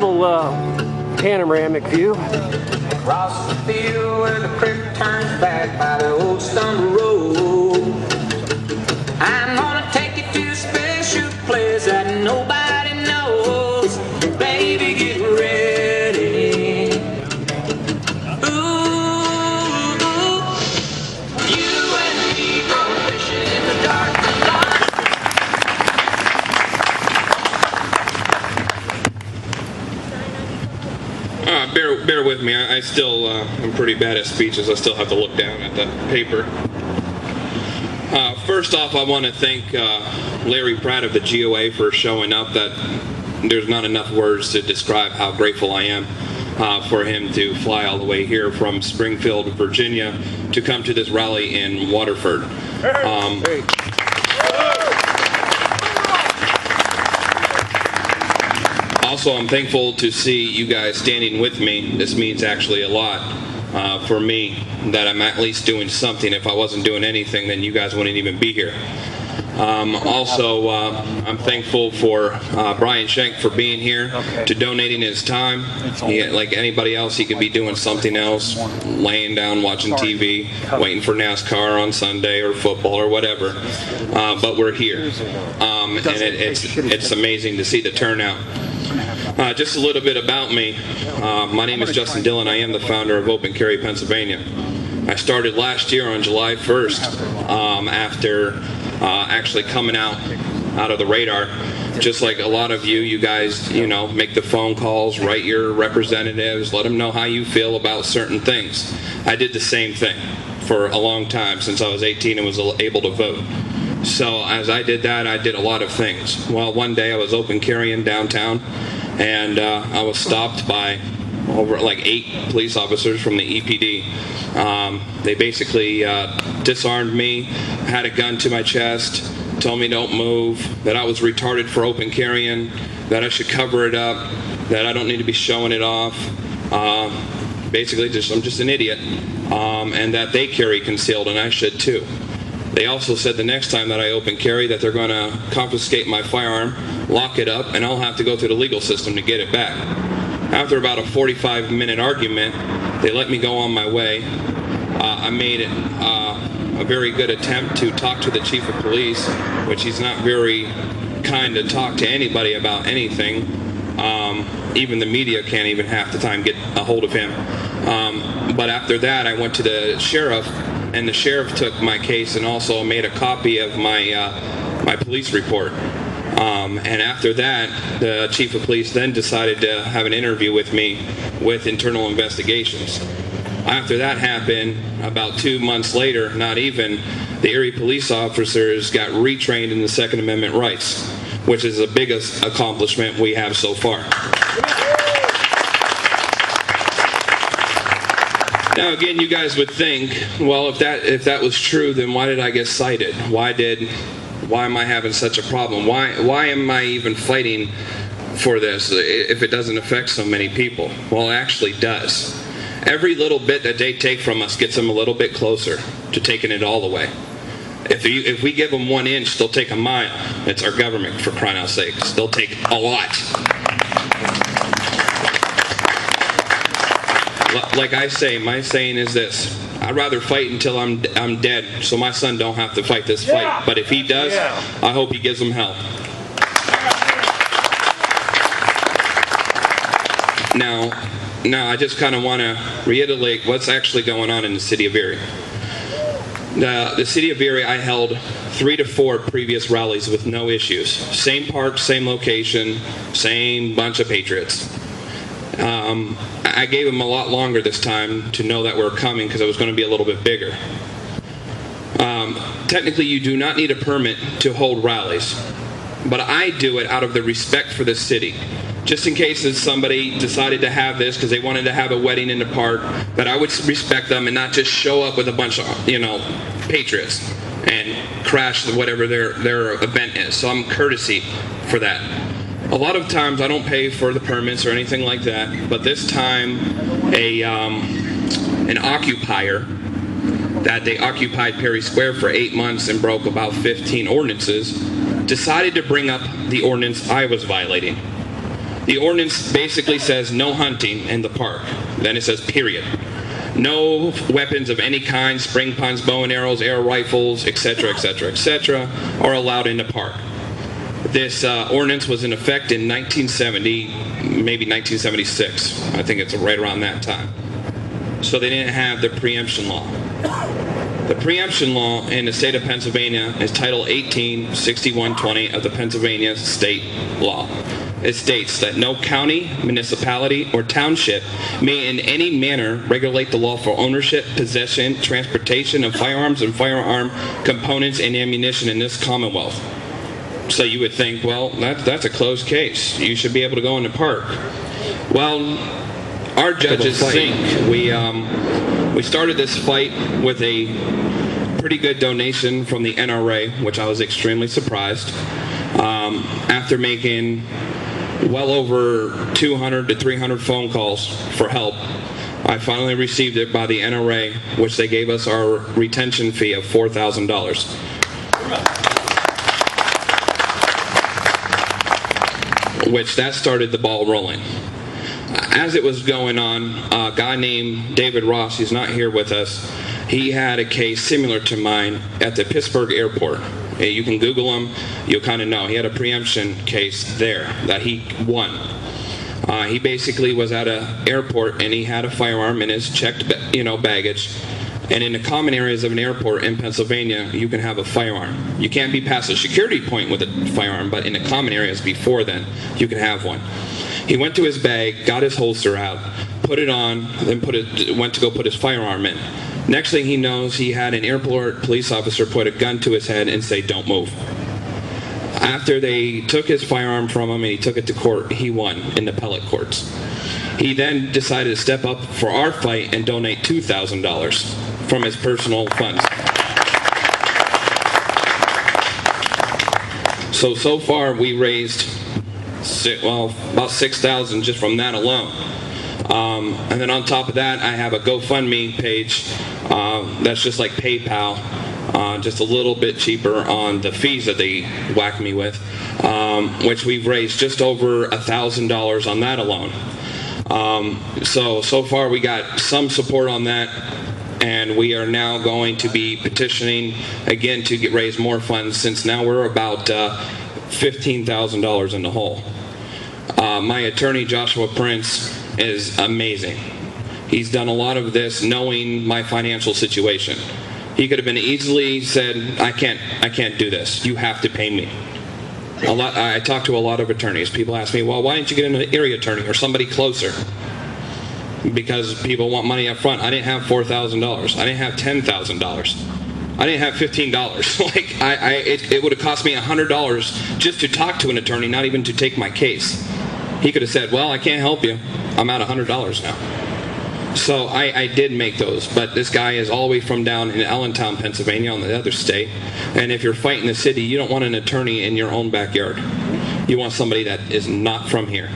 little panoramic view. Across the field where the creek turns back by the old stone road, I'm gonna take you to a special place that nobody knows. Baby, get ready. Ooh, you and me go fishing in the dark. Bear with me. I still I'm pretty bad at speeches. I still have to look down at the paper. First off, I want to thank Larry Pratt of the GOA for showing up. That there's not enough words to describe how grateful I am for him to fly all the way here from Springfield, Virginia, to come to this rally in Waterford. Also, I'm thankful to see you guys standing with me. This means actually a lot for me, that I'm at least doing something. If I wasn't doing anything, then you guys wouldn't even be here. Also, I'm thankful for Brian Schenk for being here, to donating his time. Like anybody else, he could be doing something else, laying down, watching TV, waiting for NASCAR on Sunday or football or whatever. But we're here, and it's amazing to see the turnout. Just a little bit about me. My name is Justin Dillon. I am the founder of Open Carry Pennsylvania. I started last year on July 1st after actually coming out of the radar. Just like a lot of you guys, make the phone calls, write your representatives, let them know how you feel about certain things. I did the same thing for a long time, since I was 18 and was able to vote. So as I did that, I did a lot of things. Well, one day I was open carrying downtown, and I was stopped by over like 8 police officers from the EPD. They basically disarmed me, had a gun to my chest, told me don't move, that I was retarded for open carrying, that I should cover it up, that I don't need to be showing it off. Basically, I'm just an idiot, and that they carry concealed, and I should too. They also said the next time that I open carry that they're going to confiscate my firearm, lock it up, and I'll have to go through the legal system to get it back. After about a 45-minute argument, they let me go on my way. I made a very good attempt to talk to the chief of police, which he's not very kind to talk to anybody about anything. Even the media can't even half the time get a hold of him. But after that, I went to the sheriff, and the sheriff took my case and also made a copy of my police report. And after that, the chief of police then decided to have an interview with me with internal investigations. After that happened, about 2 months later, not even, the Erie police officers got retrained in the Second Amendment rights, which is the biggest accomplishment we have so far. Now again, you guys would think, well, if that was true, then why did I get cited? Why am I having such a problem? Why am I even fighting for this if it doesn't affect so many people? Well, it actually does. Every little bit that they take from us gets them a little bit closer to taking it all away. If we give them 1 inch, they'll take a mile. It's our government, for crying out sakes. They'll take a lot. Like I say, my saying is this: I'd rather fight until I'm dead, so my son don't have to fight this fight. But if he does, I hope he gives them hell. Now, I just kind of want to reiterate what's actually going on in the city of Erie. The city of Erie, I held 3 to 4 previous rallies with no issues. Same park, same location, same bunch of patriots. I gave them a lot longer this time to know that we're coming, because it was going to be a little bit bigger. Technically, you do not need a permit to hold rallies, but I do it out of the respect for the city. Just in case somebody decided to have this because they wanted to have a wedding in the park, that I would respect them and not just show up with a bunch of, patriots and crash whatever their event is. So I'm courtesy for that. A lot of times I don't pay for the permits or anything like that, but this time an occupier that they occupied Perry Square for 8 months and broke about 15 ordinances decided to bring up the ordinance I was violating. The ordinance basically says no hunting in the park. Then it says period. No weapons of any kind, spring puns, bow and arrows, air rifles, etc., etc., etc., are allowed in the park. This ordinance was in effect in 1970, maybe 1976. I think it's right around that time. So they didn't have the preemption law. The preemption law in the state of Pennsylvania is Title 18, 6120 of the Pennsylvania state law. It states that no county, municipality, or township may in any manner regulate the law for ownership, possession, transportation of firearms and firearm components and ammunition in this Commonwealth. So you would think, well, that's a closed case. You should be able to go in the park. Well, our judges think we started this fight with a pretty good donation from the NRA, which I was extremely surprised. After making well over 200 to 300 phone calls for help, I finally received it by the NRA, which they gave us our retention fee of $4,000. Which that started the ball rolling. As it was going on, a guy named David Ross, he's not here with us, he had a case similar to mine at the Pittsburgh airport. You can Google him, you'll kind of know. He had a preemption case there that he won. He basically was at an airport and he had a firearm in his checked baggage. And in the common areas of an airport in Pennsylvania, you can have a firearm. You can't be past a security point with a firearm, but in the common areas before then, you can have one. He went to his bag, got his holster out, put it on, then went to go put his firearm in. Next thing he knows, he had an airport police officer put a gun to his head and say, "Don't move." After they took his firearm from him and he took it to court, he won in the appellate courts. He then decided to step up for our fight and donate $2,000 from his personal funds. So far we raised about $6,000 just from that alone. And then on top of that, I have a GoFundMe page that's just like PayPal, just a little bit cheaper on the fees that they whack me with, which we've raised just over $1,000 on that alone. So far we got some support on that, and we are now going to be petitioning again to raise more funds, since now we're about $15,000 in the hole. My attorney, Joshua Prince, is amazing. He's done a lot of this knowing my financial situation. He could have been easily said, I can't do this. You have to pay me. I talk to a lot of attorneys. People ask me, well, why didn't you get an area attorney or somebody closer? Because people want money up front. I didn't have $4,000. I didn't have $10,000. I didn't have $15. It would have cost me $100 just to talk to an attorney, not even to take my case. He could have said, well, I can't help you. I'm at $100 now. So I did make those, but this guy is all the way from down in Allentown, Pennsylvania, on the other state. And if you're fighting the city, you don't want an attorney in your own backyard. You want somebody that is not from here.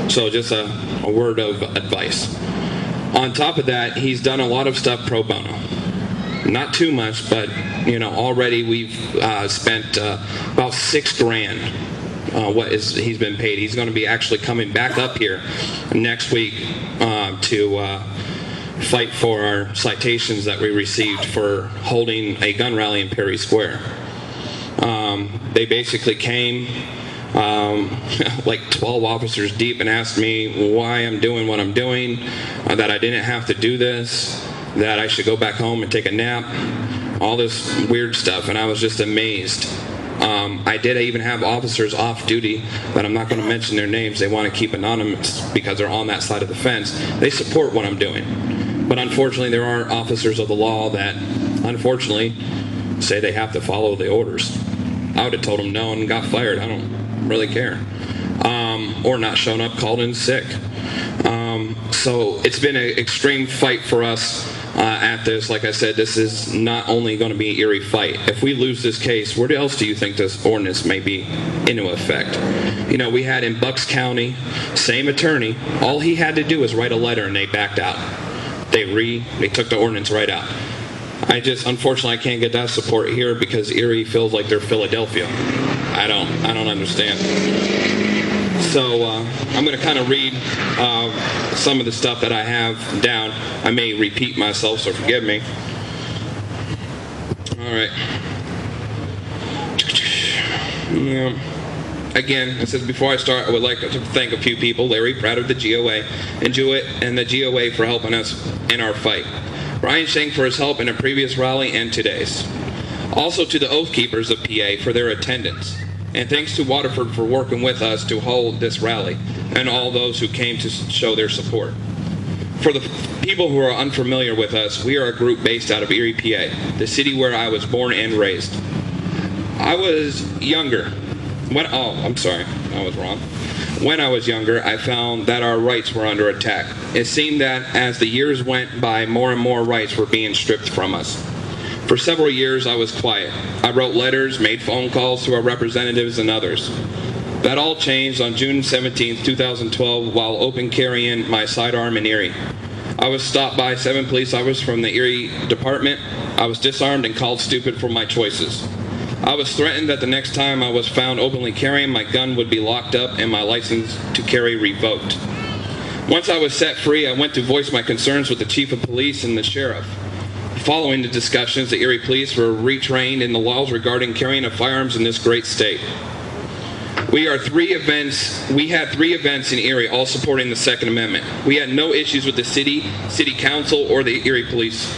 So just a word of advice. On top of that, he's done a lot of stuff pro bono. Not too much, but already we've spent about $6,000. He's been paid. He's going to be actually coming back up here next week to fight for our citations that we received for holding a gun rally in Perry Square. They basically came like 12 officers deep and asked me why I'm doing what I'm doing, that I didn't have to do this, that I should go back home and take a nap, all this weird stuff, and I was just amazed. I did even have officers off duty that I'm not going to mention their names. They want to keep anonymous because they're on that side of the fence. They support what I'm doing. But unfortunately, there are officers of the law that, unfortunately, say they have to follow the orders. I would have told them no and got fired. I don't really care. Or not shown up, called in sick. So it's been an extreme fight for us at this. Like I said, this is not only going to be an Erie fight. If we lose this case, where else do you think this ordinance may be into effect? We had in Bucks County, same attorney. All he had to do was write a letter and they backed out. They took the ordinance right out. Unfortunately, I can't get that support here because Erie feels like they're Philadelphia. I don't understand. So I'm going to kind of read some of the stuff that I have down. I may repeat myself, so forgive me. All right. Again, it says, before I start, I would like to thank a few people. Larry Pratt of the GOA and the GOA for helping us in our fight. Brian Schenk for his help in a previous rally and today's. Also to the Oath Keepers of PA for their attendance. And thanks to Waterford for working with us to hold this rally and all those who came to show their support. For the people who are unfamiliar with us, we are a group based out of Erie, PA, the city where I was born and raised. I was younger. When I was younger, I found that our rights were under attack. It seemed that as the years went by, more and more rights were being stripped from us. For several years, I was quiet. I wrote letters, made phone calls to our representatives and others. That all changed on June 17, 2012, while open carrying my sidearm in Erie. I was stopped by 7 police officers from the Erie Department. I was disarmed and called stupid for my choices. I was threatened that the next time I was found openly carrying, my gun would be locked up and my license to carry revoked. Once I was set free, I went to voice my concerns with the chief of police and the sheriff. Following the discussions, the Erie police were retrained in the laws regarding carrying of firearms in this great state. We had 3 events in Erie, all supporting the Second Amendment. We had no issues with the city council, or the Erie police.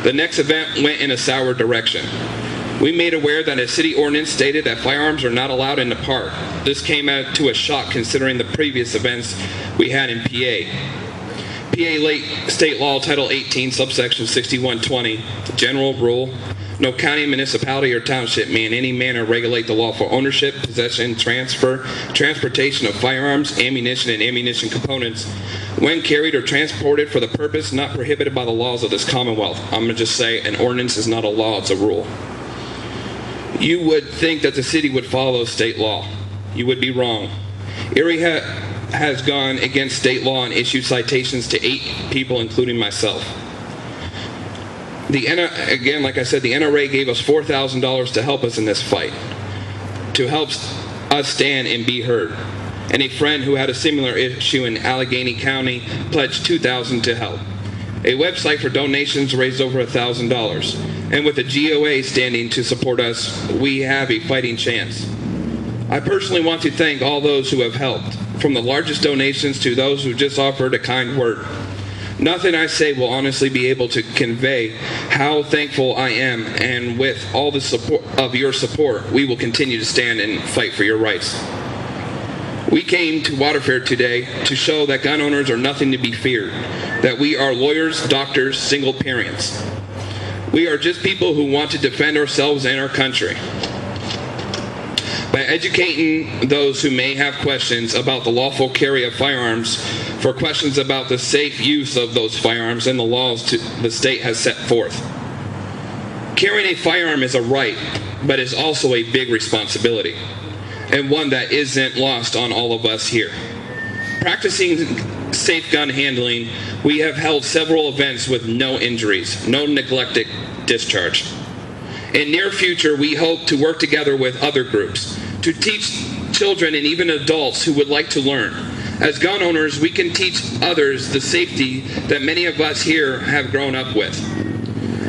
The next event went in a sour direction. We made aware that a city ordinance stated that firearms are not allowed in the park. This came out to a shock considering the previous events we had in PA. PA State Law Title 18, subsection 6120, general rule, no county, municipality, or township may in any manner regulate the lawful ownership, possession, transfer, transportation of firearms, ammunition, and ammunition components when carried or transported for the purpose not prohibited by the laws of this Commonwealth. I'm going to just say an ordinance is not a law, it's a rule. You would think that the city would follow state law. You would be wrong. Erie has gone against state law and issued citations to 8 people, including myself. Again, like I said, the NRA gave us $4,000 to help us in this fight, to help us stand and be heard. And a friend who had a similar issue in Allegheny County pledged $2,000 to help. A website for donations raised over $1,000. And with the GOA standing to support us, we have a fighting chance. I personally want to thank all those who have helped, from the largest donations to those who just offered a kind word. Nothing I say will honestly be able to convey how thankful I am, and with all the support of your support, we will continue to stand and fight for your rights. We came to Waterford today to show that gun owners are nothing to be feared, that we are lawyers, doctors, single parents. We are just people who want to defend ourselves and our country. By educating those who may have questions about the lawful carry of firearms, for questions about the safe use of those firearms and the laws the state has set forth. Carrying a firearm is a right, but is also a big responsibility, and one that isn't lost on all of us here. Practicing safe gun handling, we have held several events with no injuries, no neglected discharge. In near future, we hope to work together with other groups to teach children and even adults who would like to learn. As gun owners, we can teach others the safety that many of us here have grown up with.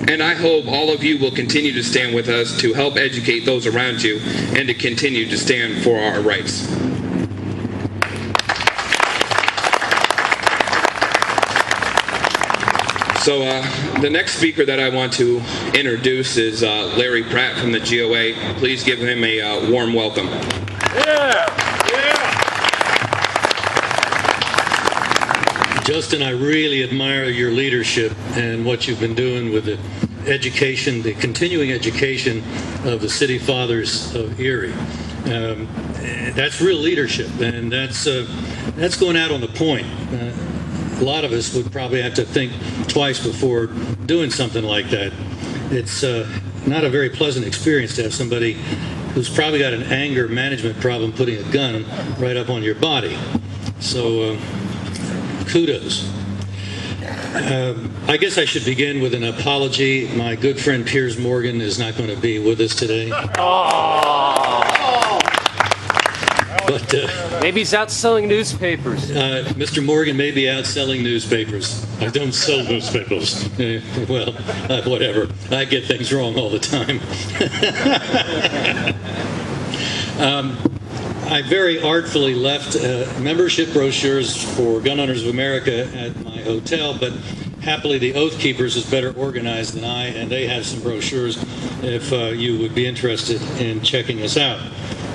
And I hope all of you will continue to stand with us to help educate those around you and to continue to stand for our rights. So the next speaker that I want to introduce is Larry Pratt from the GOA. Please give him a warm welcome. Yeah. Justin, I really admire your leadership and what you've been doing with the education, the continuing education of the City Fathers of Erie. That's real leadership, and that's going out on the point. A lot of us would probably have to think twice before doing something like that. It's not a very pleasant experience to have somebody who's probably got an anger management problem putting a gun right up on your body. So kudos. I guess I should begin with an apology. My good friend Piers Morgan is not going to be with us today. But Maybe he's out selling newspapers. Mr. Morgan may be out selling newspapers. I don't sell newspapers. Well, whatever. I get things wrong all the time. I very artfully left membership brochures for Gun Owners of America at my hotel, but happily the Oath Keepers is better organized than I, and they have some brochures if you would be interested in checking us out.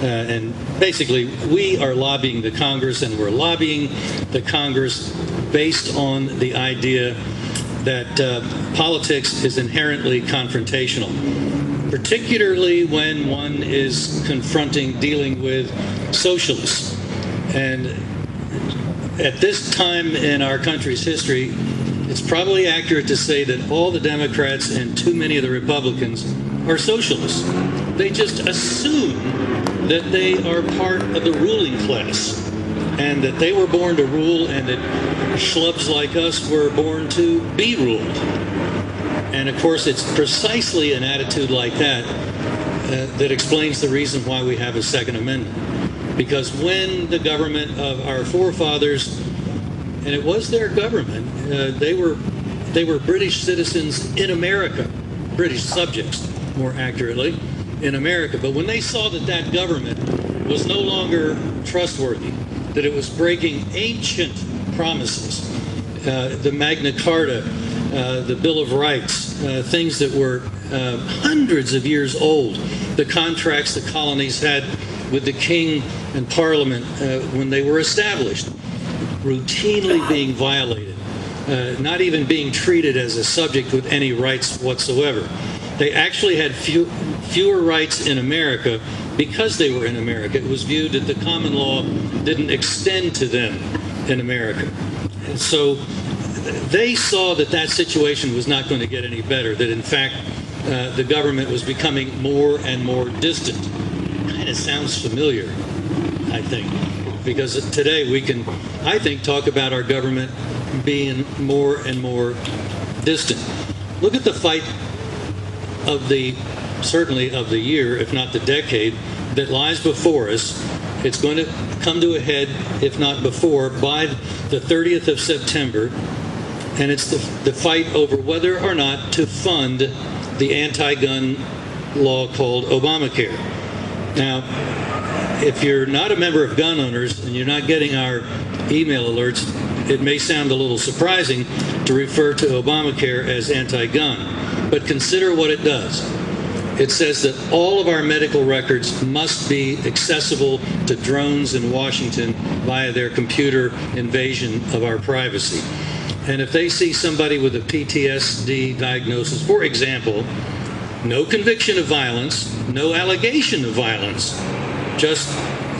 And basically, we are lobbying the Congress, and we're lobbying the Congress based on the idea that politics is inherently confrontational, particularly when one is dealing with socialists. And at this time in our country's history, it's probably accurate to say that all the Democrats and too many of the Republicans are socialists. They just assume that they are part of the ruling class and that they were born to rule and that schlubs like us were born to be ruled. And of course, it's precisely an attitude like that that explains the reason why we have a Second Amendment. Because when the government of our forefathers, and it was their government, they were British citizens in America, British subjects, more accurately, in America. But when they saw that that government was no longer trustworthy, that it was breaking ancient promises, the Magna Carta, the Bill of Rights, things that were hundreds of years old, the contracts the colonies had with the king and parliament when they were established, routinely being violated, not even being treated as a subject with any rights whatsoever. They actually had fewer rights in America because they were in America. It was viewed that the common law didn't extend to them in America. And so they saw that that situation was not going to get any better, that in fact the government was becoming more and more distant. Kind of sounds familiar, I think, because today we can, I think, talk about our government being more and more distant. Look at the fight of certainly of the year, if not the decade, that lies before us. It's going to come to a head, if not before, by the 30th of September, and it's the fight over whether or not to fund the anti-gun law called Obamacare. Now, if you're not a member of Gun Owners and you're not getting our email alerts, it may sound a little surprising to refer to Obamacare as anti-gun, but consider what it does. It says that all of our medical records must be accessible to drones in Washington via their computer invasion of our privacy. And if they see somebody with a PTSD diagnosis, for example, no conviction of violence, no allegation of violence, just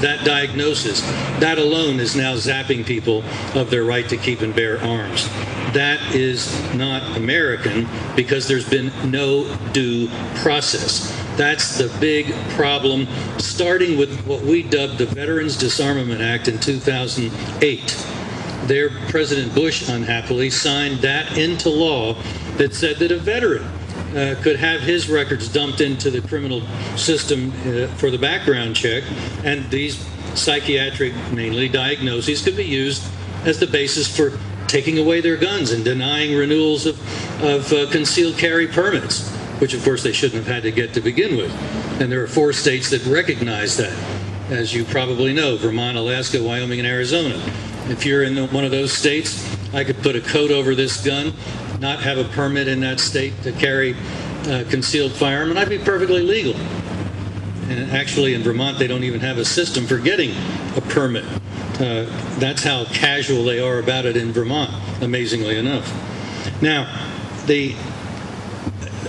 that diagnosis, that alone is now zapping people of their right to keep and bear arms. That is not American because there's been no due process. That's the big problem, starting with what we dubbed the Veterans Disarmament Act in 2008. There, President Bush, unhappily, signed that into law that said that a veteran could have his records dumped into the criminal system for the background check, and these psychiatric, mainly diagnoses, could be used as the basis for taking away their guns and denying renewals of concealed carry permits, which of course they shouldn't have had to get to begin with. And there are 4 states that recognize that, as you probably know: Vermont, Alaska, Wyoming, and Arizona. If you're in one of those states, I could put a coat over this gun, not have a permit in that state to carry a concealed firearm, and I'd be perfectly legal. And actually in Vermont, they don't even have a system for getting a permit. That's how casual they are about it in Vermont, amazingly enough. Now, the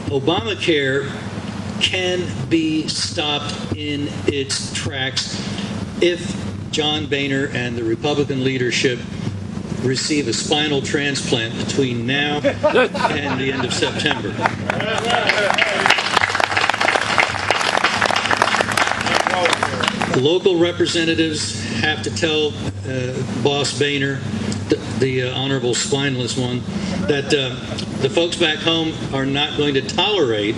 Obamacare can be stopped in its tracks if John Boehner and the Republican leadership receive a spinal transplant between now and the end of September. Local representatives have to tell Boss Boehner, the honorable spineless one, that the folks back home are not going to tolerate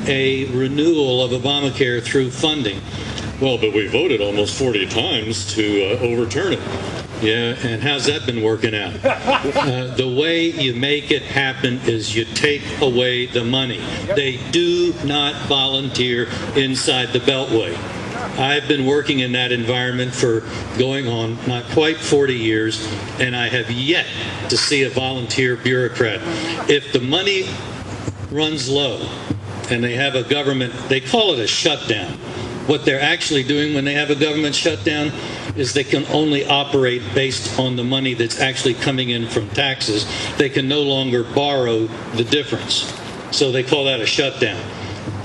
a renewal of Obamacare through funding. Well, but we voted almost 40 times to overturn it. Yeah, and how's that been working out? The way you make it happen is you take away the money. They do not volunteer inside the Beltway. I've been working in that environment for going on not quite 40 years, and I have yet to see a volunteer bureaucrat. If the money runs low and they have a government, they call it a shutdown. What they're actually doing when they have a government shutdown is they can only operate based on the money that's actually coming in from taxes. They can no longer borrow the difference. So they call that a shutdown.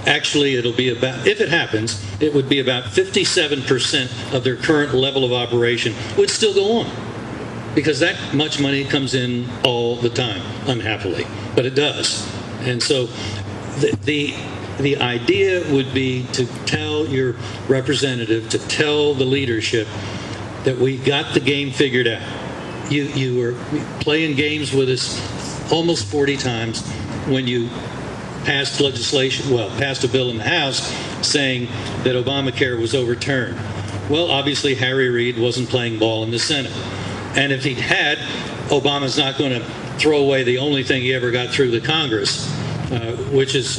Actually, it'll be about, if it happens, it would be about 57% of their current level of operation would still go on. Because that much money comes in all the time, unhappily. But it does. And so the idea would be to tell your representative, to tell the leadership that we got the game figured out. You were playing games with us almost 40 times when you passed legislation, passed a bill in the House saying that Obamacare was overturned. Well, obviously Harry Reid wasn't playing ball in the Senate. And if he had, Obama's not going to throw away the only thing he ever got through the Congress, which is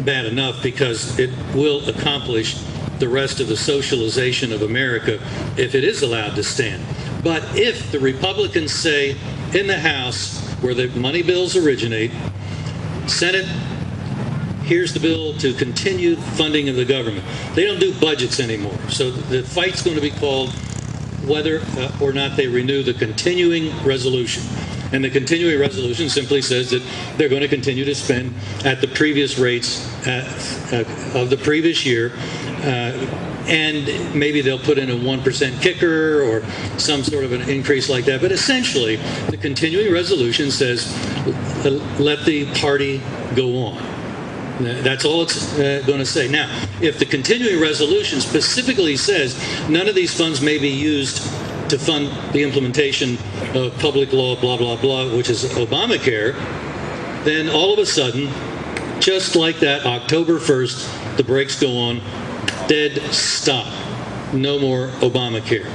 bad enough because it will accomplish the rest of the socialization of America if it is allowed to stand. But if the Republicans say in the House, where the money bills originate, Senate, here's the bill to continue funding of the government. They don't do budgets anymore. So the fight's going to be called whether or not they renew the continuing resolution. And the continuing resolution simply says that they're going to continue to spend at the previous rates of the previous year. And maybe they'll put in a 1% kicker or some sort of an increase like that. But essentially, the continuing resolution says, let the party go on. That's all it's going to say. Now, if the continuing resolution specifically says none of these funds may be used to fund the implementation of public law, blah, blah, blah, which is Obamacare, then all of a sudden, just like that, October 1st, the brakes go on, dead stop. No more Obamacare.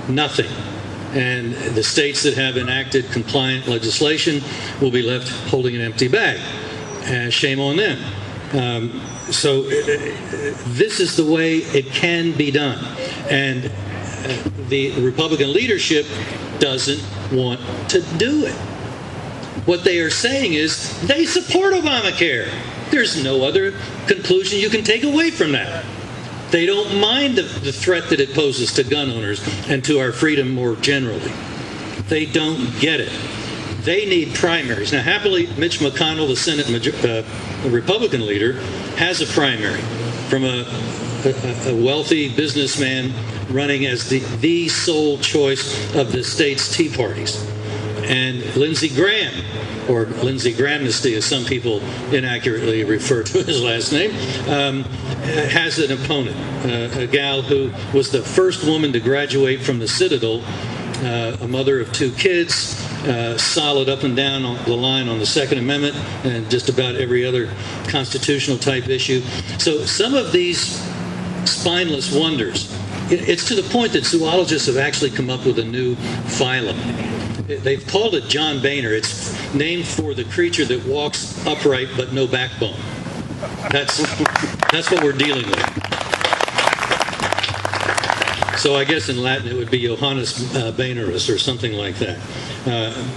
Nothing. And the states that have enacted compliant legislation will be left holding an empty bag. Shame on them. So this is the way it can be done. And the Republican leadership doesn't want to do it. What they are saying is they support Obamacare. There's no other conclusion you can take away from that. They don't mind the threat that it poses to gun owners and to our freedom more generally. They don't get it. They need primaries. Now, happily, Mitch McConnell, the Senate Republican leader, has a primary from a wealthy businessman running as the sole choice of the state's Tea Parties. And Lindsey Graham, or Lindsey Grahamnesty, as some people inaccurately refer to his last name, has an opponent, a gal who was the first woman to graduate from the Citadel, a mother of 2 kids, solid up and down on the line on the Second Amendment and just about every other constitutional type issue. So some of these spineless wonders, it's to the point that zoologists have actually come up with a new phylum. They've called it John Boehner. It's named for the creature that walks upright but no backbone. That's what we're dealing with. So I guess in Latin it would be Johannes Boehnerus or something like that.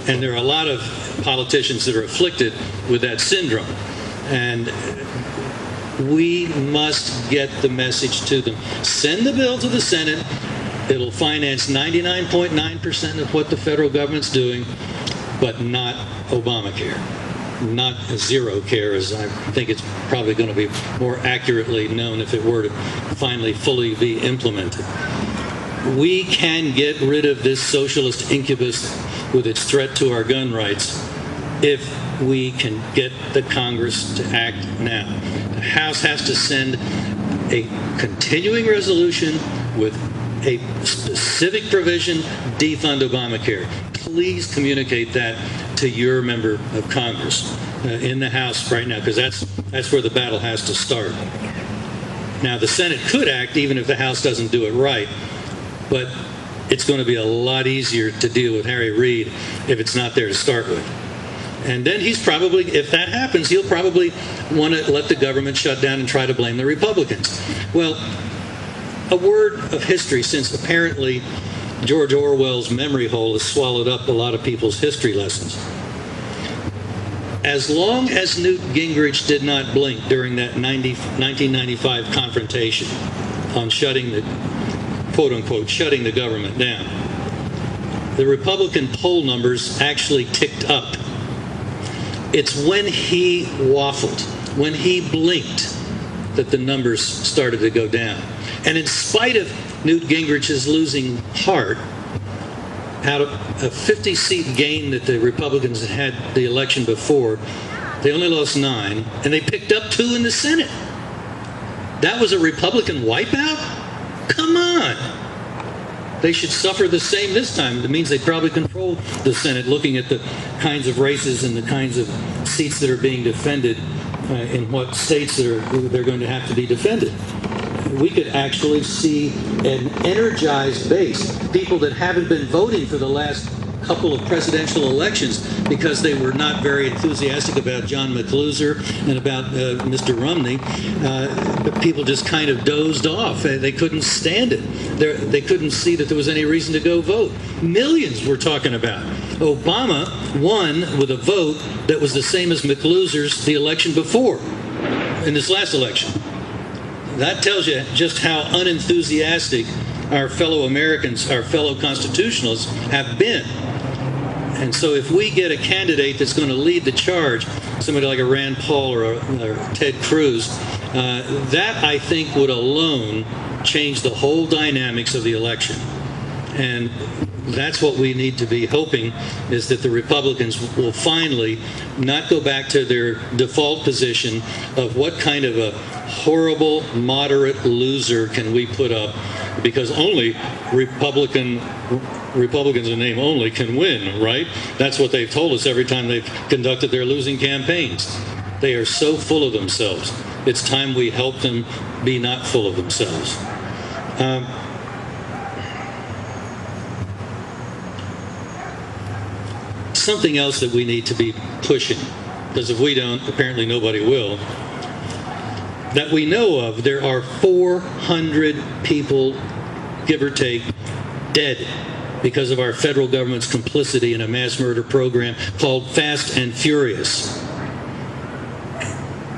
And there are a lot of politicians that are afflicted with that syndrome. And we must get the message to them. Send the bill to the Senate. It'll finance 99.9% of what the federal government's doing, but not Obamacare. Not zero care, as I think it's probably going to be more accurately known if it were to finally fully be implemented. We can get rid of this socialist incubus with its threat to our gun rights if we can get the Congress to act now. The House has to send a continuing resolution with a specific provision, defund Obamacare. Please communicate that to your member of Congress in the House right now, because that's where the battle has to start. Now, the Senate could act even if the House doesn't do it right, but it's going to be a lot easier to deal with Harry Reid if it's not there to start with. And then he's probably, if that happens, he'll probably want to let the government shut down and try to blame the Republicans. Well, a word of history, since apparently George Orwell's memory hole has swallowed up a lot of people's history lessons. As long as Newt Gingrich did not blink during that 1995 confrontation on shutting the, quote-unquote, shutting the government down, the Republican poll numbers actually ticked up. It's when he waffled, when he blinked, that the numbers started to go down. And in spite of Newt Gingrich's losing heart, out of a 50-seat gain that the Republicans had the election before, they only lost 9, and they picked up 2 in the Senate. That was a Republican wipeout? Come on! They should suffer the same this time. It means they probably control the Senate, looking at the kinds of races and the kinds of seats that are being defended in what states they're going to have to be defended. We could actually see an energized base, people that haven't been voting for the last couple of presidential elections because they were not very enthusiastic about John McLuser and about Mr. Romney. But people just kind of dozed off. They couldn't stand it. They couldn't see that there was any reason to go vote. Millions we're talking about. Obama won with a vote that was the same as McLuser's the election before, in this last election. That tells you just how unenthusiastic our fellow Americans, our fellow constitutionalists have been. And so if we get a candidate that's going to lead the charge, somebody like a Rand Paul or Ted Cruz, that I think would alone change the whole dynamics of the election. And that's what we need to be hoping, is that the Republicans will finally not go back to their default position of what kind of a horrible, moderate loser can we put up, because only Republicans in name only can win, right? That's what they've told us every time they've conducted their losing campaigns. They are so full of themselves. It's time we help them be not full of themselves. Something else that we need to be pushing, because if we don't, apparently nobody will, that we know of, there are 400 people, give or take, dead because of our federal government's complicity in a mass murder program called Fast and Furious.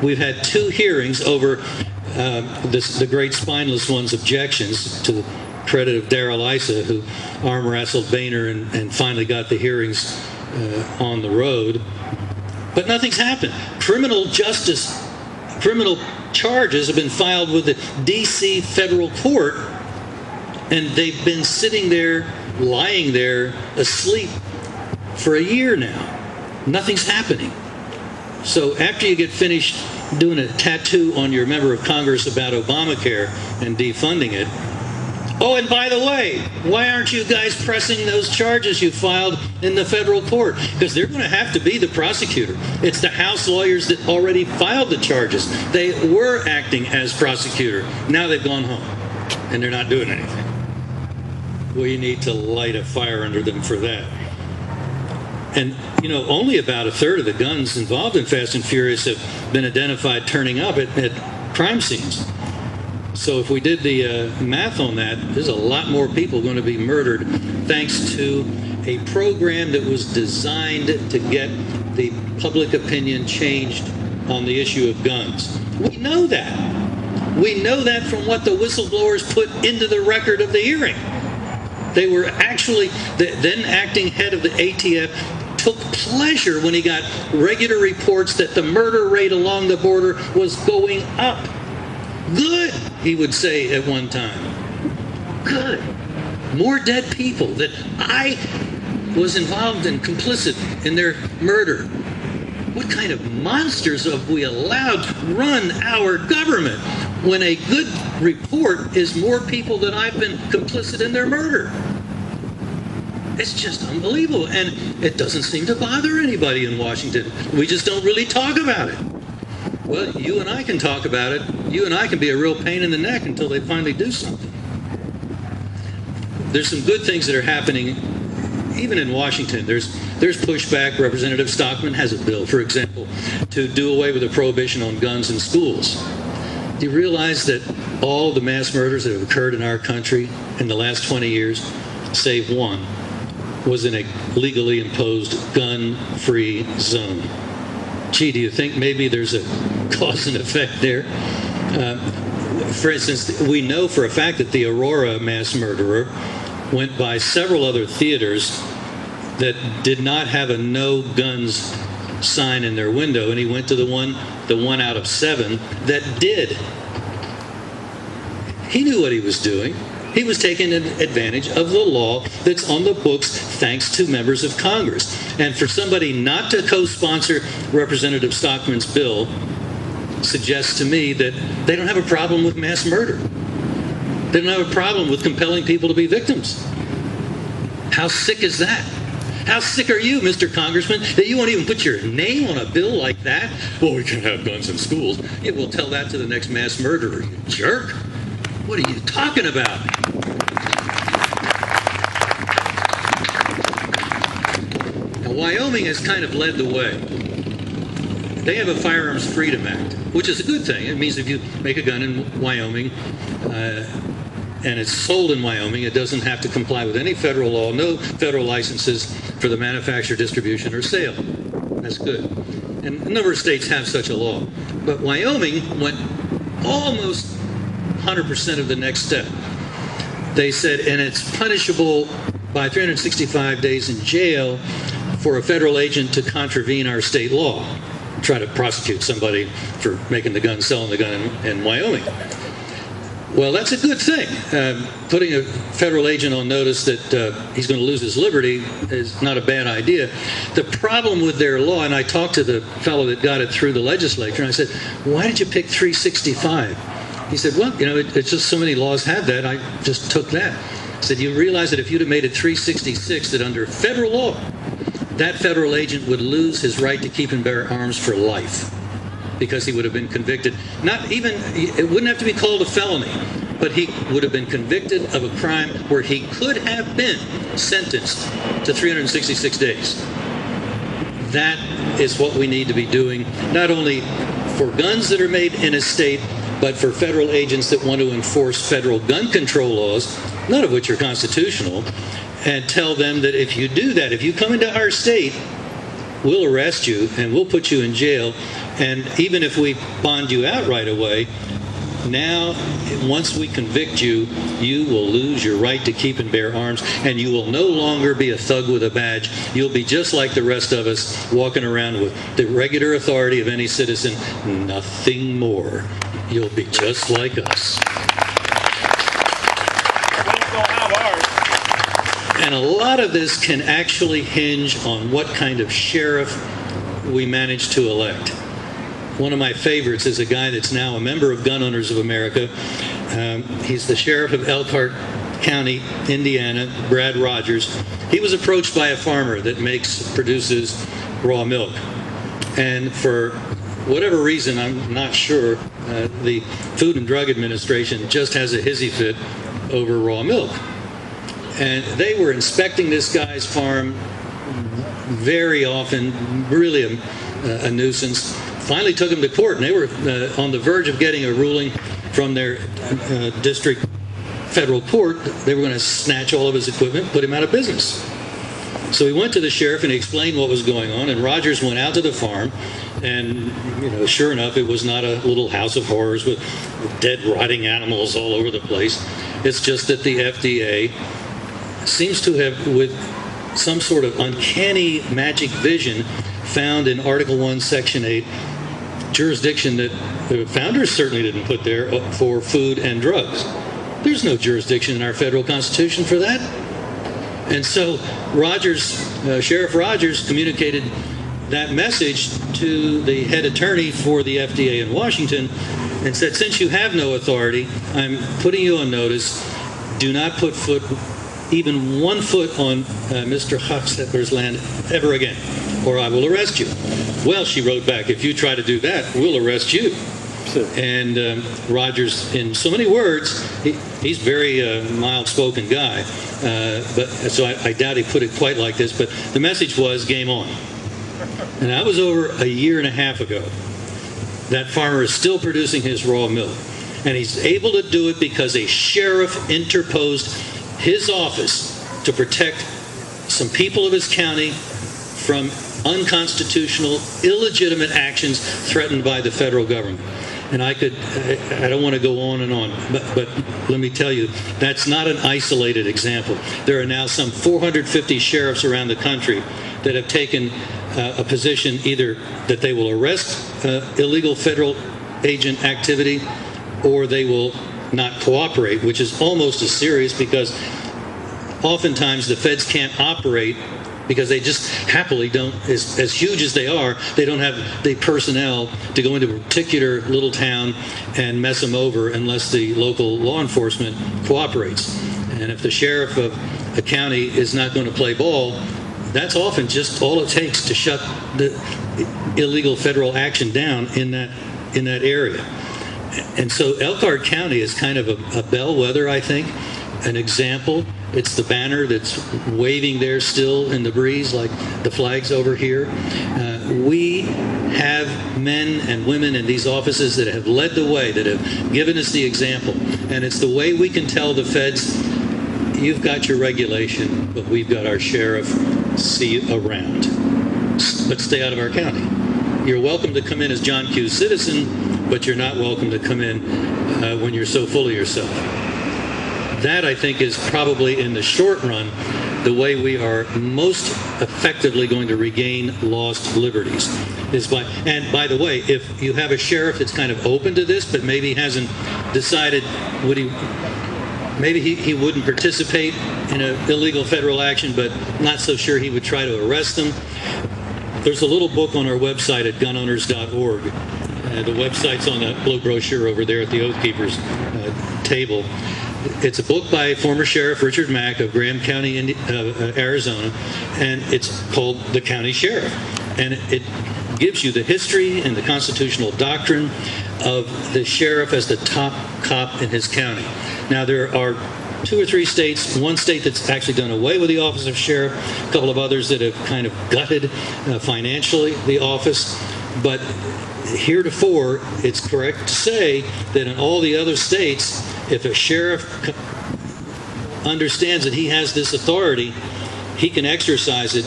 We've had 2 hearings over the great spineless one's objections, to the credit of Darrell Issa, who arm wrestled Boehner and finally got the hearings on the road. But nothing's happened. Criminal charges have been filed with the D.C. federal court, and they've been sitting there, lying there, asleep for a year now. Nothing's happening. So after you get finished doing a tattoo on your member of Congress about Obamacare and defunding it, oh, and by the way, why aren't you guys pressing those charges you filed in the federal court? Because they're going to have to be the prosecutor. It's the House lawyers that already filed the charges. They were acting as prosecutor. Now they've gone home, and they're not doing anything. We need to light a fire under them for that. And, you know, only about a third of the guns involved in Fast and Furious have been identified turning up at crime scenes. So if we did the math on that, there's a lot more people going to be murdered thanks to a program that was designed to get the public opinion changed on the issue of guns. We know that. We know that from what the whistleblowers put into the record of the hearing. They were actually, the then acting head of the ATF took pleasure when he got regular reports that the murder rate along the border was going up. Good, he would say at one time. Good. More dead people that I was involved and complicit in their murder. What kind of monsters have we allowed to run our government when a good report is more people that I've been complicit in their murder? It's just unbelievable. And it doesn't seem to bother anybody in Washington. We just don't really talk about it. Well, you and I can talk about it. you and I can be a real pain in the neck until they finally do something. There's some good things that are happening, even in Washington. There's pushback. Representative Stockman has a bill, for example, to do away with the prohibition on guns in schools. Do you realize that all the mass murders that have occurred in our country in the last 20 years, save one, was in a legally imposed gun-free zone? Gee, do you think maybe there's a cause and effect there? For instance, we know for a fact that the Aurora mass murderer went by several other theaters that did not have a no guns sign in their window, and he went to the one out of 7 that did. He knew what he was doing. He was taking advantage of the law that's on the books thanks to members of Congress. And for somebody not to co-sponsor Representative Stockman's bill suggests to me that they don't have a problem with mass murder. They don't have a problem with compelling people to be victims. How sick is that? How sick are you, Mr. Congressman, that you won't even put your name on a bill like that? Well, we can't have guns in schools. Yeah, we'll tell that to the next mass murderer, you jerk. What are you talking about? Now, Wyoming has kind of led the way. They have a Firearms Freedom Act, which is a good thing. It means if you make a gun in Wyoming, and it's sold in Wyoming, it doesn't have to comply with any federal law, no federal licenses for the manufacture, distribution, or sale. That's good. And a number of states have such a law. But Wyoming went almost 100% of the next step. They said, and it's punishable by 365 days in jail for a federal agent to contravene our state law, try to prosecute somebody for making the gun, selling the gun in Wyoming. Well, that's a good thing. Putting a federal agent on notice that he's going to lose his liberty is not a bad idea. The problem with their law, and I talked to the fellow that got it through the legislature, and I said, why did you pick 365? He said, well, you know, it's just so many laws have that, I just took that. I said, you realize that if you'd have made it 366, that under federal law, that federal agent would lose his right to keep and bear arms for life, because he would have been convicted. Not even, it wouldn't have to be called a felony, but he would have been convicted of a crime where he could have been sentenced to 366 days. That is what we need to be doing, not only for guns that are made in a state, but for federal agents that want to enforce federal gun control laws, none of which are constitutional, and tell them that if you do that, if you come into our state, we'll arrest you and we'll put you in jail. And even if we bond you out right away, now, once we convict you, you will lose your right to keep and bear arms, and you will no longer be a thug with a badge. You'll be just like the rest of us, walking around with the regular authority of any citizen, nothing more. You'll be just like us. And a lot of this can actually hinge on what kind of sheriff we manage to elect. One of my favorites is a guy that's now a member of Gun Owners of America. He's the sheriff of Elkhart County, Indiana, Brad Rogers. He was approached by a farmer that produces raw milk. And for whatever reason, I'm not sure, the Food and Drug Administration just has a hissy fit over raw milk. And they were inspecting this guy's farm very often, really a nuisance. Finally took him to court, and they were on the verge of getting a ruling from their district federal court. They were going to snatch all of his equipment, put him out of business. So he went to the sheriff and he explained what was going on, and Rogers went out to the farm, and sure enough, it was not a little house of horrors with dead, rotting animals all over the place. It's just that the FDA seems to have, with some sort of uncanny magic vision, found in Article 1, Section 8, jurisdiction that the founders certainly didn't put there for food and drugs. There's no jurisdiction in our federal Constitution for that. And so Sheriff Rogers communicated that message to the head attorney for the FDA in Washington and said, since you have no authority, I'm putting you on notice. Do not put even 1 foot on Mr. Hochstetler's land ever again, or I will arrest you. Well, she wrote back, if you try to do that, we'll arrest you. And Rogers, in so many words, he's very mild-spoken guy. So I doubt he put it quite like this, but the message was game on. And that was over a year and a half ago. That farmer is still producing his raw milk. And he's able to do it because a sheriff interposed his office to protect some people of his county from unconstitutional, illegitimate actions threatened by the federal government. And I don't want to go on and on, but let me tell you, that's not an isolated example. There are now some 450 sheriffs around the country that have taken a position either that they will arrest illegal federal agent activity or they will not cooperate, which is almost as serious because oftentimes the feds can't operate because they just happily don't, as huge as they are, they don't have the personnel to go into a particular little town and mess them over unless the local law enforcement cooperates. And if the sheriff of a county is not going to play ball, that's often just all it takes to shut the illegal federal action down in that area. And so Elkhart County is kind of a bellwether, I think, an example. It's the banner that's waving there still in the breeze, like the flags over here. We have men and women in these offices that have led the way, that have given us the example. And it's the way we can tell the feds, you've got your regulation, but we've got our sheriff. See you around. But stay out of our county. You're welcome to come in as John Q. citizen, but you're not welcome to come in when you're so full of yourself. That, I think, is probably in the short run the way we are most effectively going to regain lost liberties. And by the way, if you have a sheriff that's kind of open to this, but maybe hasn't decided maybe he wouldn't participate in an illegal federal action, but not so sure he would try to arrest them. There's a little book on our website at gunowners.org. The website's on that blue brochure over there at the Oath Keepers table. It's a book by former Sheriff Richard Mack of Graham County, Arizona, and it's called The County Sheriff. And it gives you the history and the constitutional doctrine of the sheriff as the top cop in his county. Now, there are 2 or 3 states, one state that's actually done away with the office of sheriff, a couple of others that have kind of gutted financially the office. But heretofore, it's correct to say that in all the other states, if a sheriff understands that he has this authority, he can exercise it.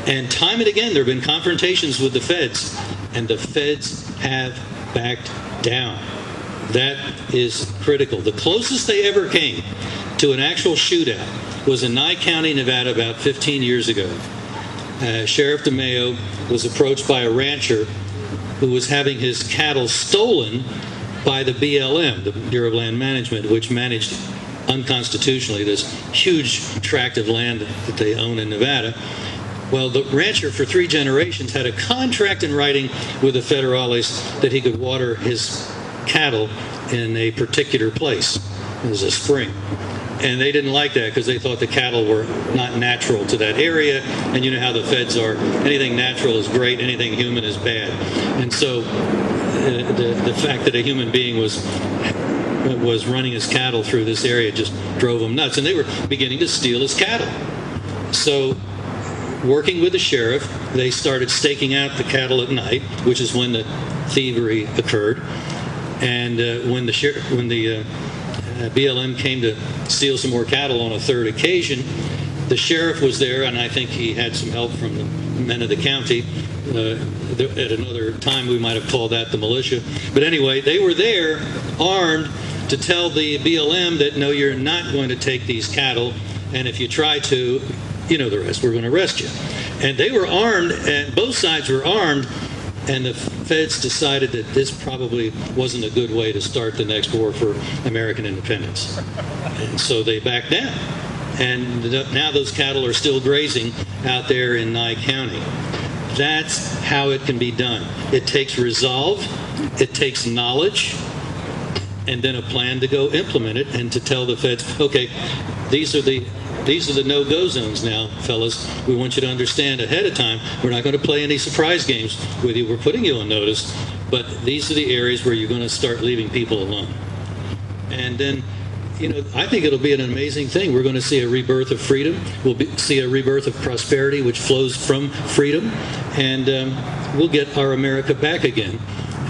And time and again, there have been confrontations with the feds, and the feds have backed down. That is critical. The closest they ever came to an actual shootout was in Nye County, Nevada, about 15 years ago. Sheriff DeMayo was approached by a rancher who was having his cattle stolen by the BLM, the Bureau of Land Management, which managed unconstitutionally this huge tract of land that they own in Nevada. Well, the rancher for 3 generations had a contract in writing with the federales that he could water his cattle in a particular place. It was a spring. And they didn't like that because they thought the cattle were not natural to that area. And you know how the feds are. Anything natural is great, anything human is bad. And so the fact that a human being was running his cattle through this area just drove them nuts. And they were beginning to steal his cattle. So working with the sheriff, they started staking out the cattle at night, which is when the thievery occurred. And when the BLM came to steal some more cattle on a 3rd occasion, the sheriff was there, and I think he had some help from the men of the county. At another time, we might have called that the militia. But anyway, they were there, armed, to tell the BLM that, no, you're not going to take these cattle, and if you try to, you know the rest, we're going to arrest you. And they were armed, and both sides were armed, and the feds decided that this probably wasn't a good way to start the next war for American independence. And so they backed down. And now those cattle are still grazing out there in Nye County. That's how it can be done. It takes resolve, it takes knowledge, and then a plan to go implement it and to tell the feds, okay, these are the no-go zones now, fellas. We want you to understand ahead of time, we're not going to play any surprise games with you. We're putting you on notice, but these are the areas where you're going to start leaving people alone. And then, I think it'll be an amazing thing. We're going to see a rebirth of freedom. See a rebirth of prosperity, which flows from freedom. And we'll get our America back again.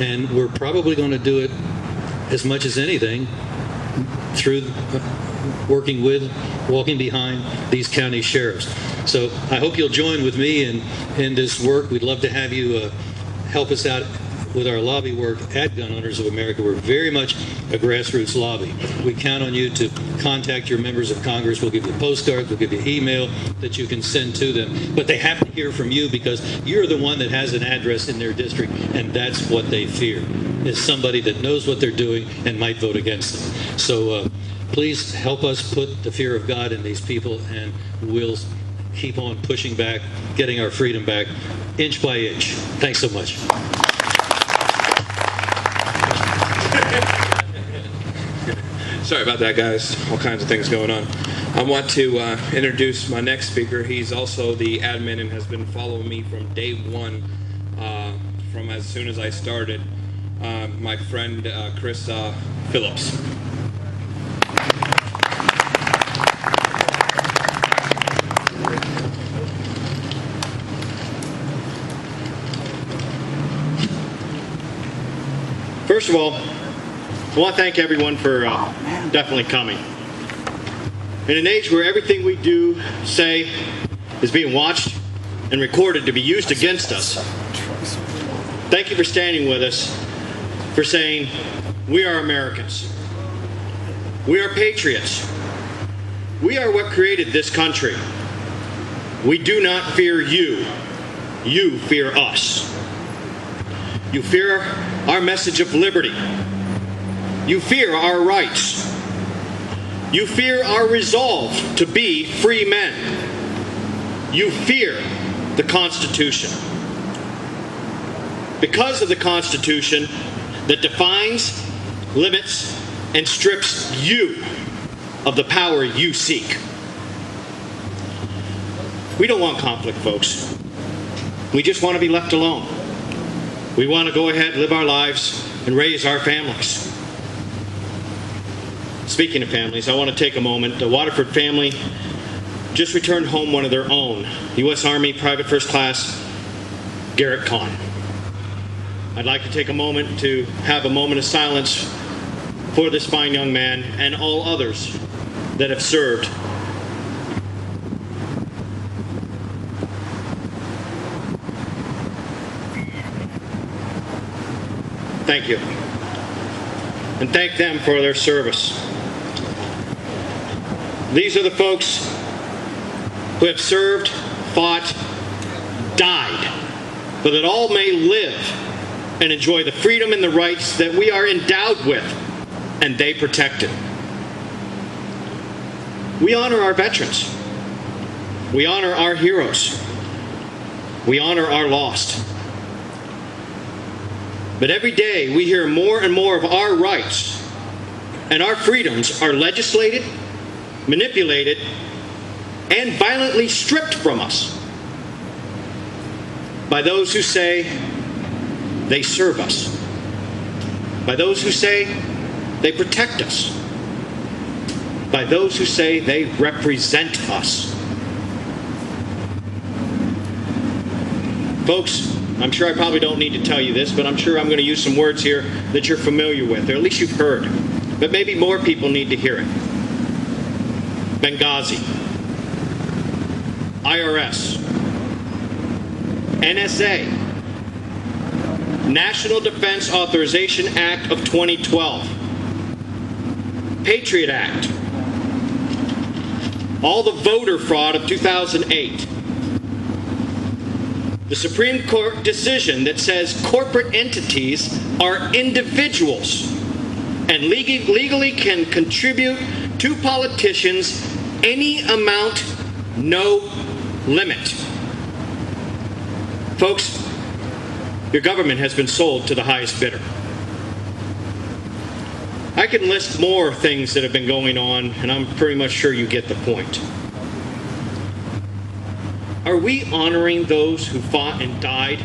And we're probably going to do it as much as anything through walking behind these county sheriffs. So I hope you'll join with me in this work. We'd love to have you help us out with our lobby work at Gun Owners of America. We're very much a grassroots lobby. We count on you to contact your members of Congress. We'll give you postcards, we'll give you email that you can send to them. But they have to hear from you because you're the one that has an address in their district, and that's what they fear, is somebody that knows what they're doing and might vote against them. So please help us put the fear of God in these people, and we'll keep on pushing back, getting our freedom back, inch by inch. Thanks so much. Sorry about that, guys. All kinds of things going on. I want to introduce my next speaker. He's also the admin and has been following me from day one, from as soon as I started. My friend Chris Phillips. First of all, I want to thank everyone for definitely coming. In an age where everything we do, say, is being watched and recorded to be used against us, thank you for standing with us, for saying, we are Americans. We are patriots. We are what created this country. We do not fear you. You fear us. You fear our message of liberty. You fear our rights. You fear our resolve to be free men. You fear the Constitution. Because of the Constitution that defines, limits, and strips you of the power you seek. We don't want conflict, folks. We just want to be left alone. We want to go ahead, live our lives, and raise our families. Speaking of families, I want to take a moment. The Waterford family just returned home one of their own, U.S. Army Private First Class Garrett Kahn. I'd like to take a moment to have a moment of silence for this fine young man and all others that have served. Thank you. And thank them for their service. These are the folks who have served, fought, died, so that all may live and enjoy the freedom and the rights that we are endowed with, and they protected. We honor our veterans. We honor our heroes. We honor our lost. But every day we hear more and more of our rights and our freedoms are legislated, manipulated, and violently stripped from us by those who say they serve us, by those who say they protect us, by those who say they represent us. Folks, I'm sure I probably don't need to tell you this, but I'm sure I'm going to use some words here that you're familiar with, or at least you've heard. But maybe more people need to hear it. Benghazi, IRS, NSA, National Defense Authorization Act of 2012, Patriot Act, all the voter fraud of 2008, the Supreme Court decision that says corporate entities are individuals and legally can contribute to politicians any amount, no limit. Folks, your government has been sold to the highest bidder. I can list more things that have been going on, and I'm pretty much sure you get the point. Are we honoring those who fought and died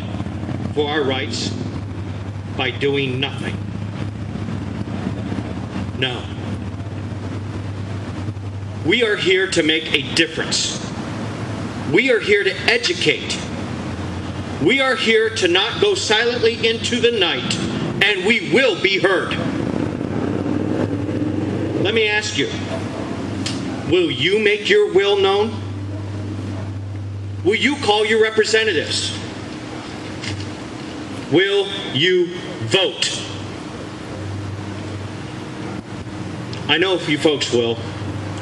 for our rights? by doing nothing. No. We are here to make a difference. We are here to educate. We are here to not go silently into the night, and we will be heard. Let me ask you, will you make your will known? Will you call your representatives? Will you vote? I know if you folks will,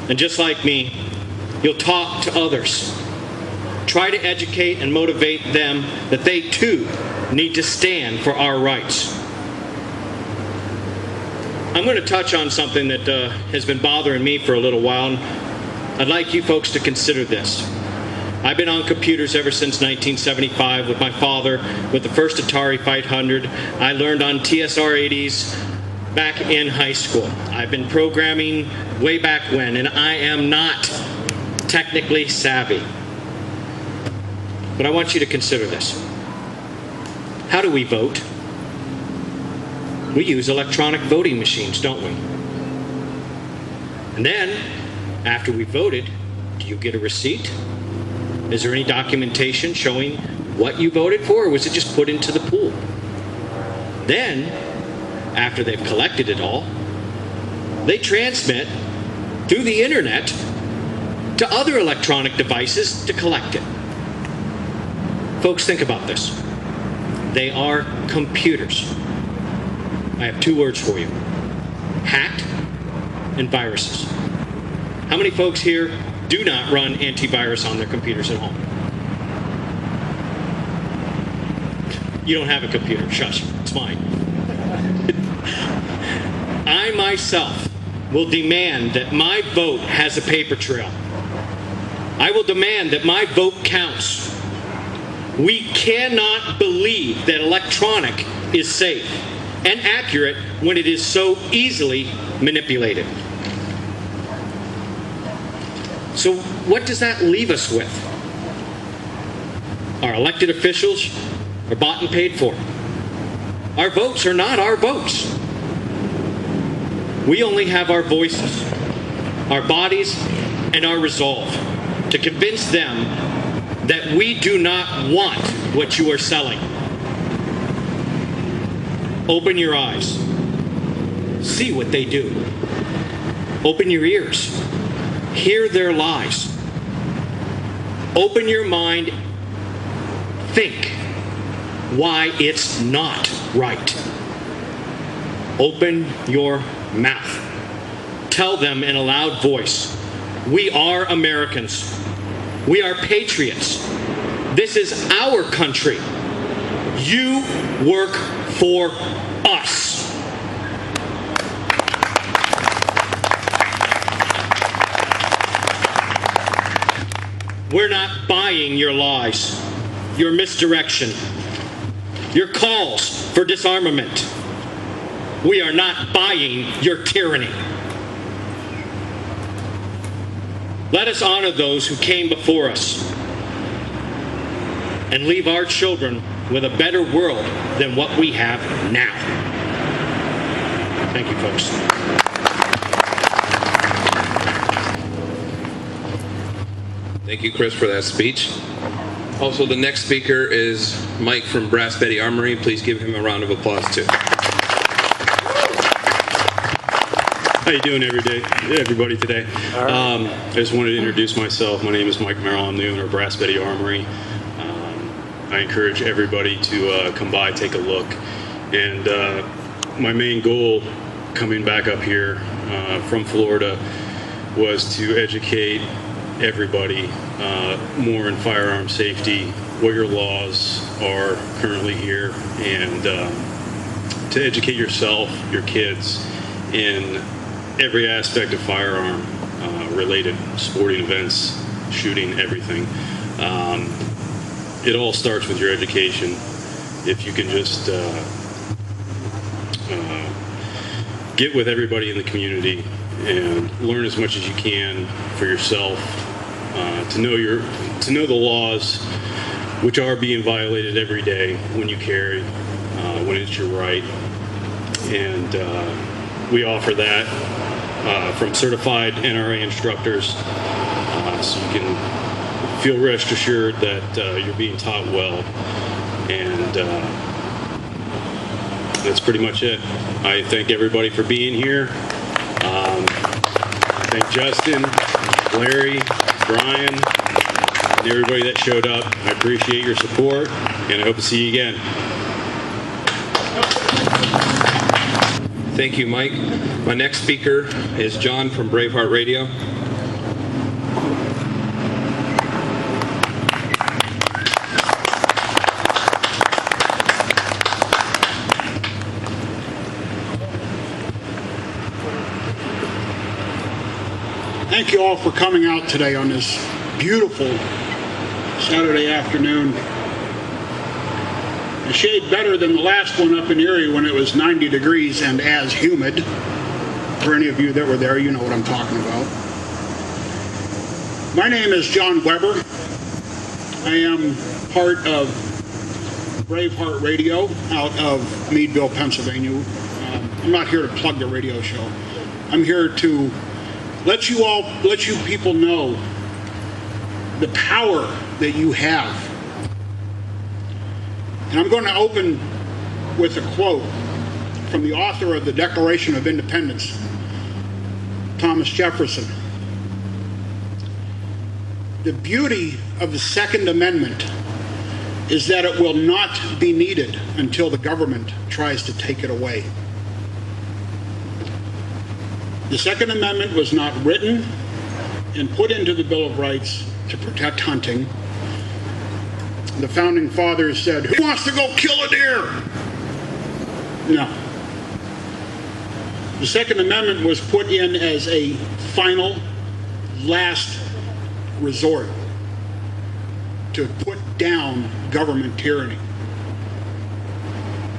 and just like me, you'll talk to others. Try to educate and motivate them that they too need to stand for our rights. I'm going to touch on something that has been bothering me for a little while, and I'd like you folks to consider this. I've been on computers ever since 1975 with my father, with the first Atari 500. I learned on TSR-80s back in high school. I've been programming way back when, and I am not technically savvy. But I want you to consider this. How do we vote? We use electronic voting machines, don't we? And then, after we voted, do you get a receipt? Is there any documentation showing what you voted for, or was it just put into the pool? Then, after they've collected it all, they transmit through the internet to other electronic devices to collect it. Folks, think about this. They are computers. I have two words for you: hacked and viruses. How many folks here do not run antivirus on their computers at home? You don't have a computer. Shush. It's mine. I myself will demand that my vote has a paper trail. I will demand that my vote counts. We cannot believe that electronic is safe and accurate when it is so easily manipulated. So what does that leave us with? Our elected officials are bought and paid for. Our votes are not our votes. We only have our voices, our bodies, and our resolve to convince them that we do not want what you are selling. Open your eyes. See what they do. Open your ears. Hear their lies. Open your mind. Think why it's not right. Open your mouth. Tell them in a loud voice, we are Americans. We are patriots. This is our country. You work for us. We're not buying your lies, your misdirection, your calls for disarmament. We are not buying your tyranny. Let us honor those who came before us and leave our children with a better world than what we have now. Thank you, folks. Thank you, Chris, for that speech. Also, the next speaker is Mike from Brass Betty Armory. Please give him a round of applause, too. How you doing, everybody today? I just wanted to introduce myself. My name is Mike Merrill. I'm the owner of Brass Betty Armory. I encourage everybody to come by, take a look. And my main goal coming back up here from Florida was to educate everybody more in firearm safety, what your laws are currently here, and to educate yourself, your kids, in every aspect of firearm related sporting events, shooting, everything. It all starts with your education. If you can just get with everybody in the community and learn as much as you can for yourself, to know the laws, which are being violated every day when you carry, when it's your right. And we offer that from certified NRA instructors, so you can feel rest assured that you're being taught well. And that's pretty much it. I thank everybody for being here. I thank Justin, Larry, Brian, and everybody that showed up. I appreciate your support, and I hope to see you again. Thank you, Mike. My next speaker is John from Braveheart Radio. Thank you all for coming out today on this beautiful Saturday afternoon. A shade better than the last one up in Erie when it was 90 degrees and as humid. For any of you that were there, you know what I'm talking about. My name is John Weber. I am part of Braveheart Radio out of Meadville, Pennsylvania. I'm not here to plug the radio show. I'm here to let you people know the power that you have. And I'm going to open with a quote from the author of the Declaration of Independence, Thomas Jefferson. The beauty of the Second Amendment is that it will not be needed until the government tries to take it away. The Second Amendment was not written and put into the Bill of Rights to protect hunting. The Founding Fathers said, "Who wants to go kill a deer?" No. The Second Amendment was put in as a final, last resort to put down government tyranny.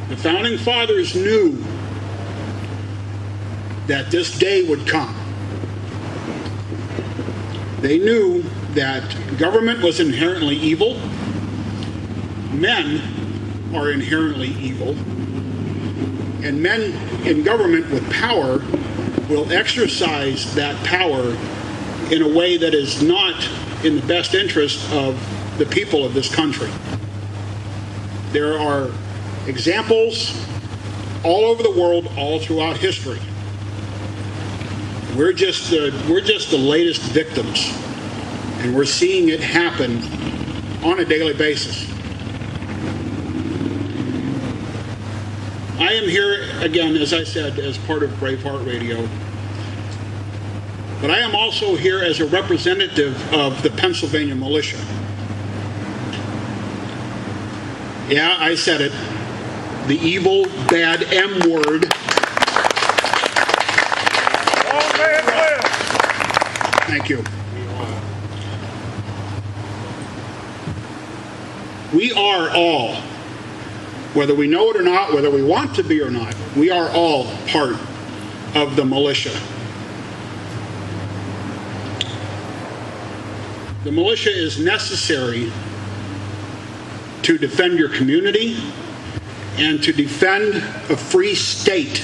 The Founding Fathers knew that this day would come. They knew that government was inherently evil. Men are inherently evil. And men in government with power will exercise that power in a way that is not in the best interest of the people of this country. There are examples all over the world, all throughout history. We're just the latest victims, and we're seeing it happen on a daily basis. I am here again, as I said, as part of Braveheart Radio, but I am also here as a representative of the Pennsylvania militia. Yeah, I said it. The evil, bad M word. Thank you. We are all, whether we know it or not, whether we want to be or not, we are all part of the militia. The militia is necessary to defend your community and to defend a free state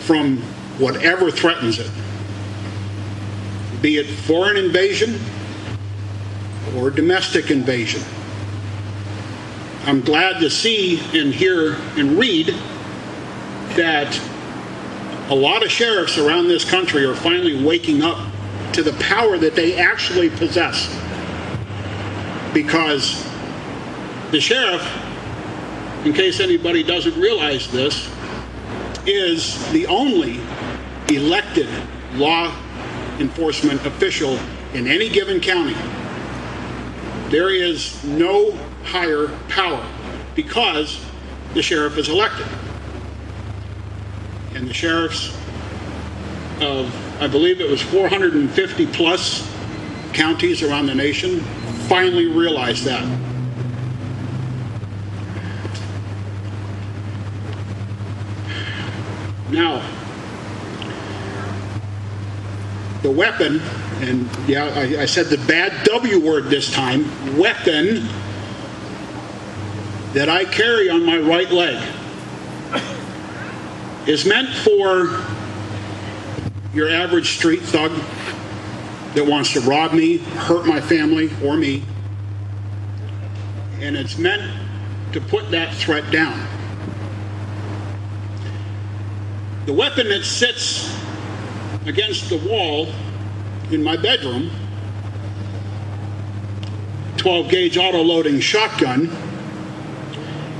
from whatever threatens it, be it foreign invasion or domestic invasion. I'm glad to see and hear and read that a lot of sheriffs around this country are finally waking up to the power that they actually possess. Because the sheriff, in case anybody doesn't realize this, is the only elected law enforcement official in any given county. There is no higher power because the sheriff is elected. And the sheriffs of, I believe it was 450 plus counties around the nation, finally realized that. Now, the weapon, and yeah, I said the bad W word this time, weapon that I carry on my right leg is meant for your average street thug that wants to rob me, hurt my family, or me. And it's meant to put that threat down. The weapon that sits against the wall in my bedroom, 12-gauge auto-loading shotgun,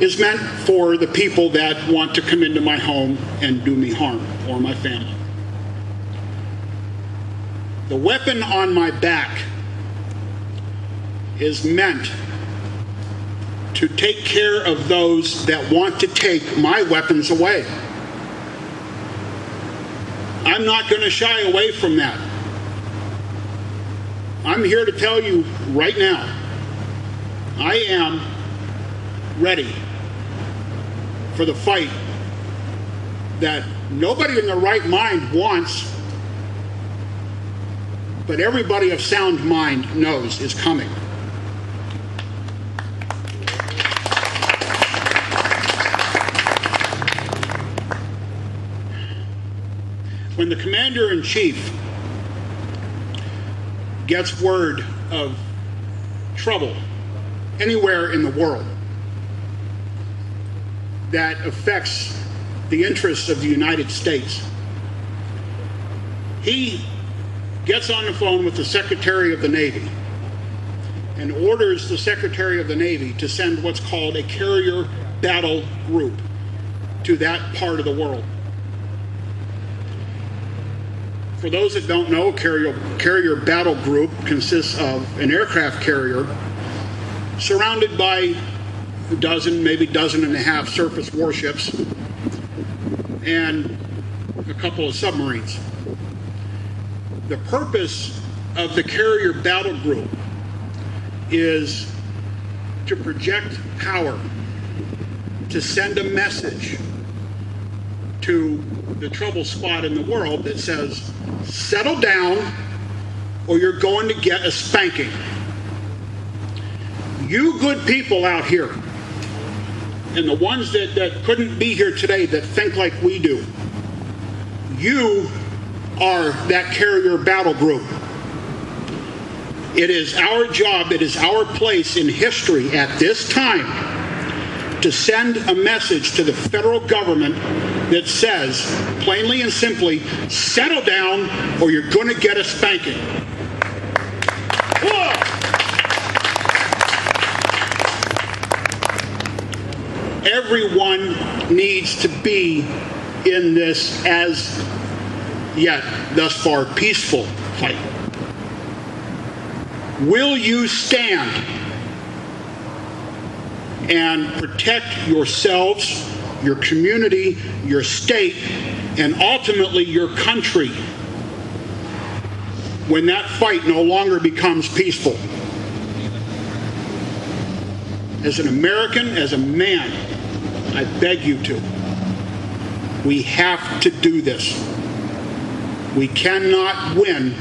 is meant for the people that want to come into my home and do me harm, or my family. The weapon on my back is meant to take care of those that want to take my weapons away. I'm not going to shy away from that. I'm here to tell you right now, I am ready for the fight that nobody in their right mind wants, but everybody of sound mind knows is coming. When the commander-in-chief gets word of trouble anywhere in the world that affects the interests of the United States, he gets on the phone with the Secretary of the Navy and orders the Secretary of the Navy to send what's called a carrier battle group to that part of the world. For those that don't know, carrier battle group consists of an aircraft carrier surrounded by a dozen, maybe dozen and a half surface warships and a couple of submarines. The purpose of the carrier battle group is to project power, to send a message to the trouble spot in the world that says, settle down or you're going to get a spanking. You good people out here, and the ones that couldn't be here today that think like we do, you are that carrier battle group. It is our job, it is our place in history at this time to send a message to the federal government that says, plainly and simply, settle down or you're going to get a spanking. Whoa! Everyone needs to be in this as yet thus far peaceful fight. Will you stand and protect yourselves, your community, your state, and ultimately your country when that fight no longer becomes peaceful? As an American, as a man, I beg you to. We have to do this. We cannot win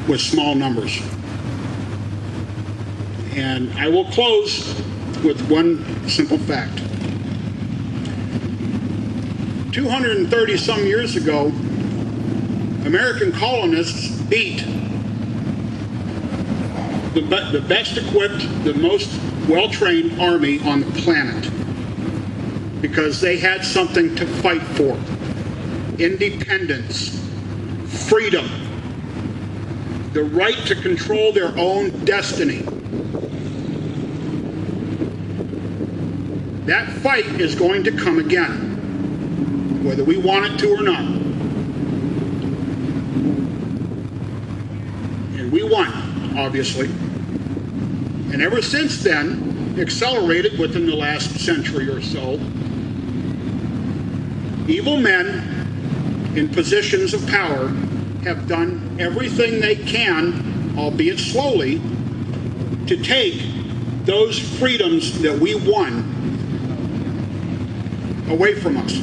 with small numbers. And I will close with one simple fact. 230 some years ago, American colonists beat the best equipped, the most well-trained army on the planet because they had something to fight for. Independence, freedom, the right to control their own destiny. That fight is going to come again, whether we want it to or not. And we won, obviously. And ever since then, accelerated within the last century or so, evil men in positions of power have done everything they can, albeit slowly, to take those freedoms that we won away from us.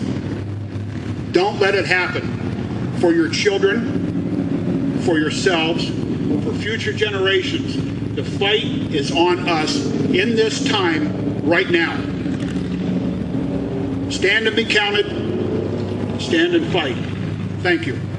Don't let it happen. For your children, for yourselves, for future generations, the fight is on us in this time right now. Stand and be counted. Stand and fight. Thank you.